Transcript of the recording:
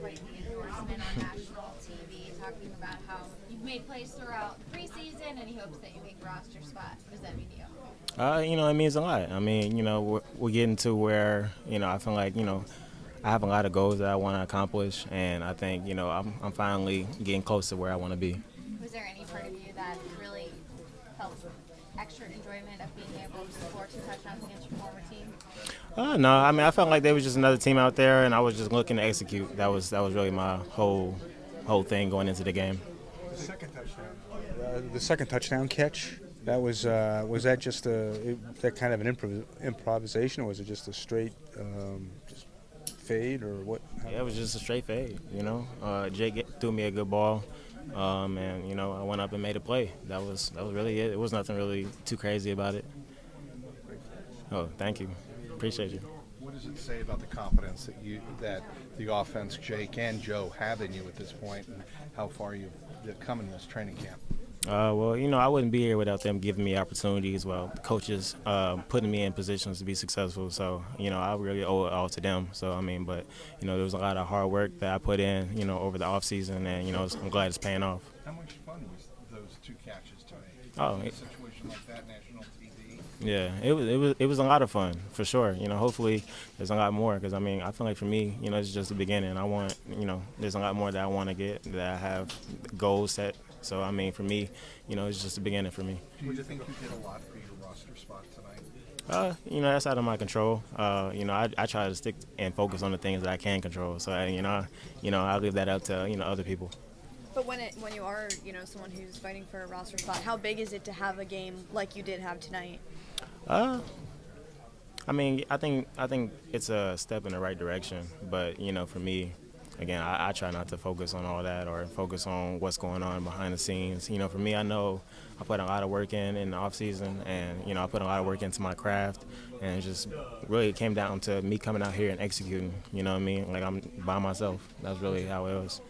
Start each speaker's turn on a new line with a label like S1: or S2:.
S1: putting the endorsement on national TV, talking about how you've made plays throughout the preseason and he hopes that you make a roster spot. What does that mean to you?
S2: It means a lot. I mean, we're getting to where, I feel like, I have a lot of goals that I want to accomplish, and I think, I'm finally getting close to where I want to be.
S1: Was there any part of you that really felt extra enjoyment of being able to score 2 touchdowns against your former team?
S2: No, I mean, I felt like there was just another team out there, and I was just looking to execute. That was really my whole thing going into the game.
S3: The second touchdown catch. Was that just that kind of an improvisation, or was it just a straight just fade, or what?
S2: Yeah, it was just a straight fade. Jake threw me a good ball, and I went up and made a play. That was really it. It was nothing really too crazy about it. Oh, thank you, appreciate you.
S4: What does it say about the confidence that the offense, Jake and Joe, have in you at this point, and how far you've come in this training camp?
S2: Well, I wouldn't be here without them giving me opportunities. Well, coaches putting me in positions to be successful. So, I really owe it all to them. So, but, there was a lot of hard work that I put in, over the off season, and, I'm glad it's paying off.
S4: How much fun was those 2 catches tonight?
S2: Oh,
S4: in a situation like that, national TV?
S2: Yeah, it was a lot of fun for sure. Hopefully there's a lot more because I feel like for me, it's just the beginning. I want, there's a lot more that I want to get, that I have goals set. So for me, it's just the beginning for me.
S4: Do you think you did a lot for your roster spot tonight?
S2: That's out of my control. I try to stick and focus on the things that I can control. So I leave that up to other people.
S5: But when you are someone who's fighting for a roster spot, how big is it to have a game like you did have tonight?
S2: I think it's a step in the right direction. But for me, again, I try not to focus on all that or focus on what's going on behind the scenes. For me, I know I put a lot of work in the off season, and I put a lot of work into my craft, and it just really came down to me coming out here and executing. Like I'm by myself. That's really how it was.